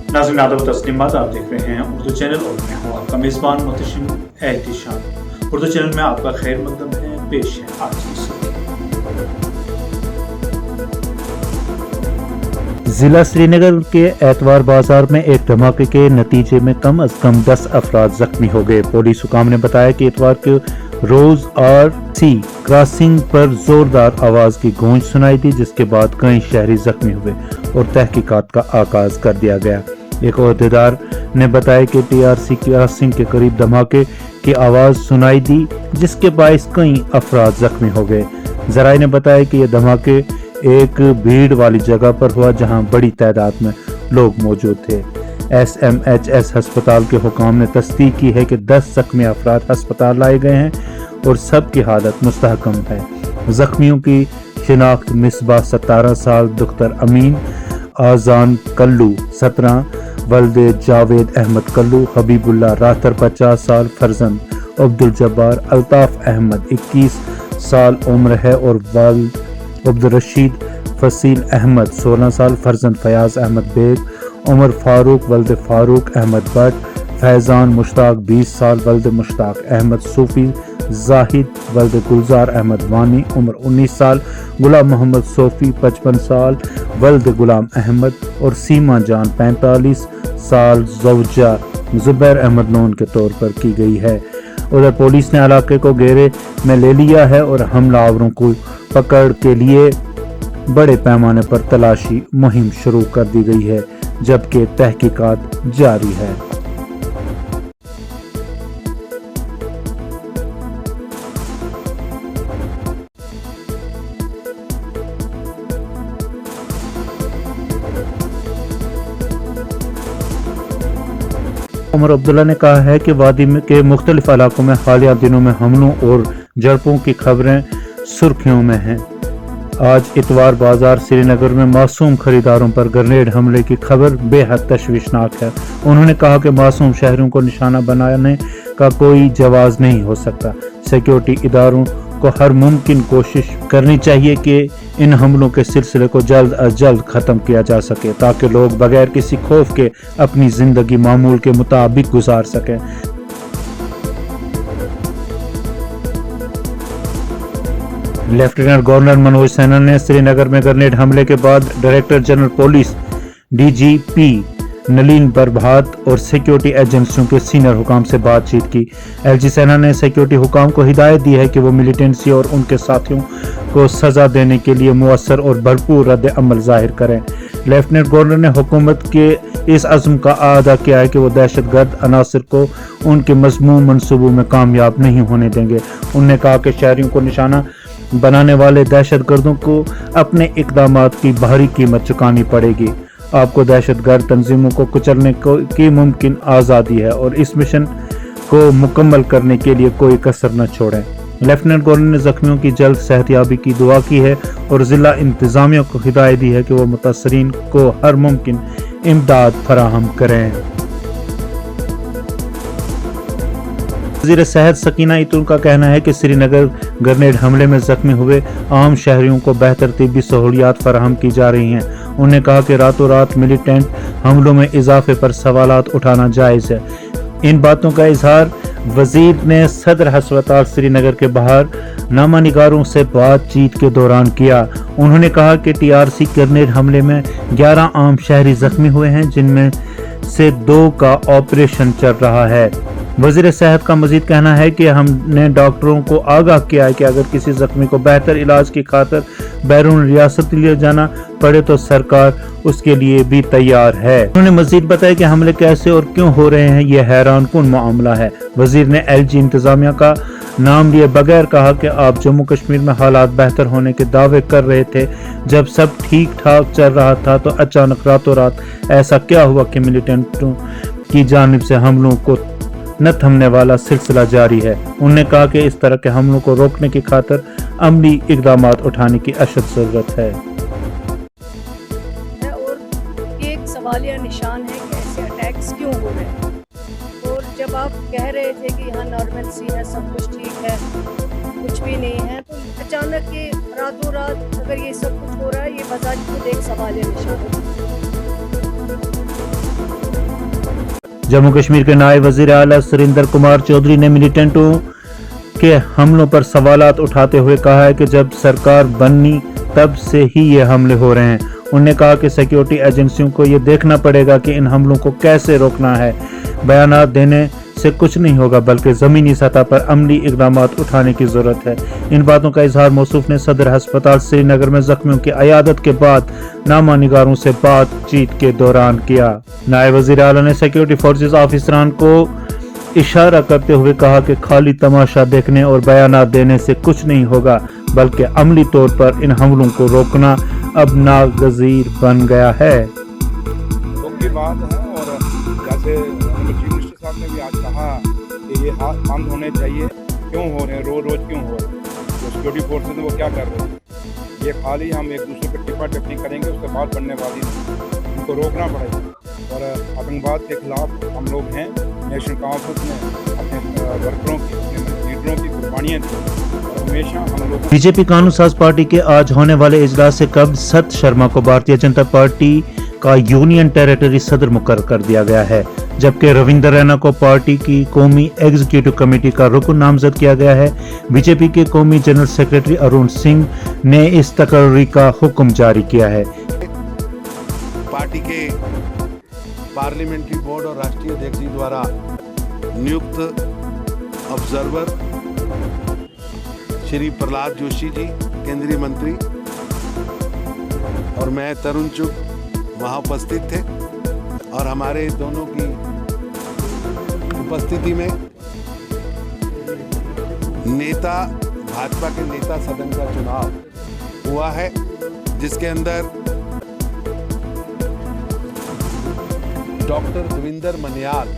नाज़रीन आदाब तस्लीमात, आप देख रहे हैं उर्दू चैनल और मैं हूँ आपका मेज़बान मोहतशिम एहतिशाम। उर्दू चैनल में आपका खैर मकदम है। पेश है आज की सुर्खी। जिला श्रीनगर के एतवार बाजार में एक धमाके के नतीजे में कम अज कम 10 अफराद जख्मी हो गए। पुलिस हुकाम ने बताया कि एतवार के रोज RC क्रॉसिंग पर जोरदार आवाज की गूंज सुनाई दी, जिसके बाद कई शहरी जख्मी हुए और तहकीकात का आगाज कर दिया गया। एक अहदेदार ने बताया कि TRC क्रॉसिंग के करीब धमाके की आवाज सुनाई दी, जिसके बायस कई अफराद जख्मी हो गए। जराये ने बताया कि यह धमाके एक भीड़ वाली जगह पर हुआ, जहां बड़ी तादाद में लोग मौजूद थे। SMHS अस्पताल के हुकाम ने तस्दीक की है कि 10 जख्मी अफराद अस्पताल लाए गए हैं और सबकी हालत मुस्तहकम है। जख्मियों की शिनाख्त मिसबाह 17 साल, दुख्तर अमीन आजान कल्लू 17, वल्दे जावेद अहमद कल्लू, हबीबुल्लाह रातर 50 साल, फरजंद अब्दुल जब्बार अल्ताफ अहमद 21 साल उम्र है और वालिद अब्दुल रशीद फसील अहमद 16 साल, फरजंद फयाज अहमद बेग, उमर फारूक वल्द फारूक अहमद भट्ट, फैजान मुश्ताक 20 साल, वल्द मुश्ताक अहमद सूफी, जाहिद वल्द गुलजार अहमद वानी उम्र 19 साल, गुलाम मोहम्मद सोफी 55 साल, वल्द गुलाम अहमद और सीमा जान 45 साल ज़ौजा जुबैर अहमद नून के तौर पर की गई है। उधर पुलिस ने इलाके को घेरे में ले लिया है और हमलावरों को पकड़ के लिए बड़े पैमाने पर तलाशी मुहिम शुरू कर दी गई है, जबकि तहकीकात जारी है। उमर अब्दुल्ला ने कहा है कि वादी के मुख्तलिफ इलाकों में हालिया दिनों में हमलों और झड़पों की खबरें सुर्खियों में हैं। आज इतवार बाजार श्रीनगर में मासूम खरीदारों पर ग्रेनेड हमले की खबर बेहद तशवीशनाक है। उन्होंने कहा कि मासूम शहरों को निशाना बनाने का कोई जवाब नहीं हो सकता। सिक्योरिटी इदारों को हर मुमकिन कोशिश करनी चाहिए कि इन हमलों के सिलसिले को जल्द अज जल्द ख़त्म किया जा सके, ताकि लोग बगैर किसी खौफ के अपनी ज़िंदगी मामूल के मुताबिक गुजार सकें। लेफ्टिनेंट गवर्नर मनोज सिन्हा ने श्रीनगर में ग्रेनेड हमले के बाद director general police DGP Nalin Prabhat और सिक्योरिटी एजेंसियों के सीनियर हुकाम से बातचीत की। LG सिन्हा ने सिक्योरिटी हुकाम को हिदायत दी है कि वो मिलिटेंसी और उनके साथियों को सजा देने के लिए मुअस्सर और भरपूर रद्द अमल जाहिर करें। लेफ्टिनेंट गवर्नर ने हुकूमत के इस अज़्म का अदा किया है कि वो दहशतगर्द अनासर को उनके मज़मूम मंसूबों में कामयाब नहीं होने देंगे। उन्होंने कहा कि शहरियों को निशाना बनाने वाले दहशतगर्दों को अपने इक़दामात की भारी कीमत चुकानी पड़ेगी। आपको दहशतगर्द तंजीमों को कुचलने की मुमकिन आज़ादी है और इस मिशन को मुकम्मल करने के लिए कोई कसर न छोड़ें। लेफ्टिनेंट गवर्नर ने जख्मियों की जल्द सेहतयाबी की दुआ की है और जिला इंतजामिया को हिदायत दी है कि वो मुतासरीन को हर मुमकिन इमदाद फराहम करें। वज़ीर सेहत सकीना इतुल का कहना है कि श्रीनगर ग्रेनेड हमले में जख्मी हुए आम शहरियों को बेहतर तिब्बी सहूलियात फराहम की जा रही हैं। उन्होंने कहा कि रातों रात मिलिटेंट हमलों में इजाफे पर सवालात उठाना जायज़ है। इन बातों का इजहार वजीर ने सदर अस्पताल श्रीनगर के बाहर नामानिगारों से बातचीत के दौरान किया। उन्होंने कहा कि TRC ग्रेनेड हमले में 11 आम शहरी जख्मी हुए हैं, जिनमें से 2 का ऑपरेशन चल रहा है। वज़ीर सेहत का मजीद कहना है कि हमने डॉक्टरों को आगाह किया है कि अगर किसी जख्मी को बेहतर इलाज की खातिर बैरून रियासत ले जाना पड़े तो सरकार उसके लिए भी तैयार है। उन्होंने मजीद बताया कि हमले कैसे और क्यों हो रहे हैं, यह हैरान कुन मामला है। वजीर ने LG इंतजामिया का नाम लिए बगैर कहा कि आप जम्मू कश्मीर में हालात बेहतर होने के दावे कर रहे थे। जब सब ठीक ठाक चल रहा था तो अचानक रातों रात ऐसा क्या हुआ कि मिलिटेंटों की जानिब से हमलों को न थमने वाला सिलसिला जारी है। उन्होंने कहा कि इस तरह के हमलों को रोकने की खातिर अमली इक़दामात उठाने की अशद ज़रूरत है। और ये एक सवालिया निशान है कि ऐसे अटैक्स क्यों हो रहे हैं। और जब आप कह रहे थे कि यहाँ नॉर्मल सी है, सब कुछ ठीक है, कुछ भी नहीं है, तो अचानक ये रातों रात अगर ये सब कुछ हो रहा है, ये बजाज खुद एक सवालिया निशान है। जम्मू कश्मीर के नायब वजीर आला सुरेंद्र कुमार चौधरी ने मिलिटेंटों के हमलों पर सवालात उठाते हुए कहा है कि जब सरकार बनी तब से ही ये हमले हो रहे हैं। उन्होंने कहा कि सिक्योरिटी एजेंसियों को ये देखना पड़ेगा कि इन हमलों को कैसे रोकना है। बयानात देने से कुछ नहीं होगा बल्कि ज़मीनी सतह पर अमली इक़दाम उठाने की ज़रूरत है। इन बातों का इजहार मौसूफ ने सदर हस्पताल श्रीनगर में ज़ख्मियों की अयादत के बाद नामा निगारों से बातचीत के दौरान किया। नायब वज़ीर आला ने सिक्योरिटी फोर्सेस ऑफिसरान को इशारा करते हुए कहा कि खाली तमाशा देखने और बयानात देने से कुछ नहीं होगा बल्कि अमली तौर पर इन हमलों को रोकना अब नागज़ीर बन गया है। की बात है और जैसे चीफ मिनिस्टर साहब ने भी आज कहा कि ये हाथ बंद होने चाहिए। क्यों हो रहे हैं, रोज क्यों हो रहे हैं? जो सिक्योरिटी फोर्सेज हैं वो क्या कर रहे हैं? ये खाली हम एक दूसरे पर टिप्पा टिप्पणी करेंगे उसके बाद बनने वाली नहीं। इनको रोकना पड़ेगा और आतंकवाद के खिलाफ हम लोग हैं। नेशनल कॉन्फ्रेंस ने अपने वर्करों की, अपने लीडरों की कुर्बानियाँ दी और हमेशा हम लोग। बीजेपी कानून साज पार्टी के आज होने वाले इजलास से कब्ल सत शर्मा को भारतीय जनता पार्टी का यूनियन टेरिटरी सदर मुकर्रर कर दिया गया है, जबकि रविंदर रैना को पार्टी की कौमी एग्जीक्यूटिव कमेटी का रुकन नामजद किया गया है। बीजेपी के कौमी जनरल सेक्रेटरी अरुण सिंह ने इस तकर्री का हुक्म जारी किया है। पार्टी के पार्लियामेंट्री बोर्ड और राष्ट्रीय अध्यक्ष जी द्वारा नियुक्त ऑब्जर्वर श्री प्रहलाद जोशी जी, केंद्रीय मंत्री, और मैं तरुण चुग वहाँ उपस्थित थे और हमारे दोनों की उपस्थिति में भाजपा के नेता सदन का चुनाव हुआ है, जिसके अंदर डॉक्टर देवेंद्र मनियाल,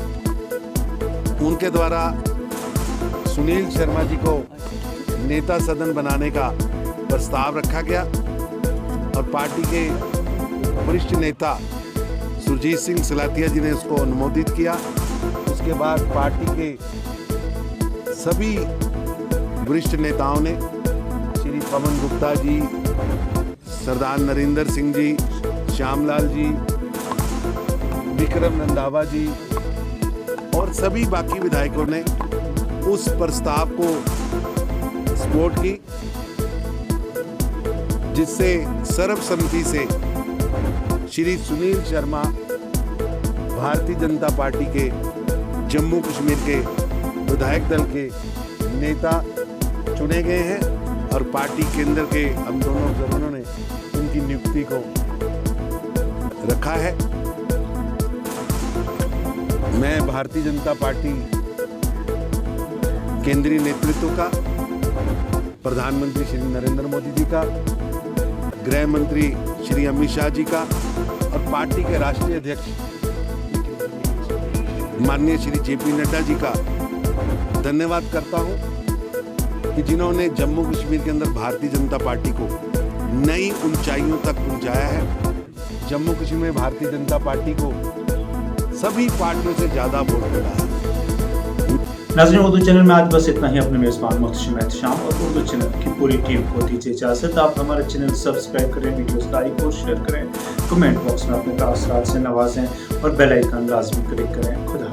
उनके द्वारा सुनील शर्मा जी को नेता सदन बनाने का प्रस्ताव रखा गया और पार्टी के वरिष्ठ नेता सुरजीत सिंह सलातिया जी ने उसको अनुमोदित किया। उसके बाद पार्टी के सभी वरिष्ठ नेताओं ने, श्री पवन गुप्ता जी, सरदार नरेंद्र सिंह जी, श्यामलाल जी, विक्रम रंधावा जी और सभी बाकी विधायकों ने उस प्रस्ताव को सपोर्ट की, जिससे सर्वसम्मति से श्री सुनील शर्मा भारतीय जनता पार्टी के जम्मू कश्मीर के विधायक दल के नेता चुने गए हैं और पार्टी केंद्र के हम दोनों ऑब्जर्वरों ने उनकी नियुक्ति को रखा है। मैं भारतीय जनता पार्टी केंद्रीय नेतृत्व का, प्रधानमंत्री श्री नरेंद्र मोदी जी का, गृह मंत्री श्री अमित शाह जी का और पार्टी के राष्ट्रीय अध्यक्ष माननीय श्री जेपी नड्डा जी का धन्यवाद करता हूं कि जिन्होंने जम्मू कश्मीर के अंदर भारतीय जनता पार्टी को नई ऊंचाइयों तक पहुंचाया है। जम्मू कश्मीर में भारतीय जनता पार्टी को सभी पार्टियों से ज्यादा वोट मिला है। नाज़रीन, उर्दू चैनल में आज बस इतना ही। अपने मेज़बान मोहतशिम एहतिशाम और उर्दू चैनल की पूरी टीम को दीजिए इजाज़त। आप हमारे चैनल सब्सक्राइब करें, वीडियोस लाइक और शेयर करें, कमेंट बॉक्स में अपने तासरात से नवाजें और बेल आइकन लाजमी क्लिक करें। खुदा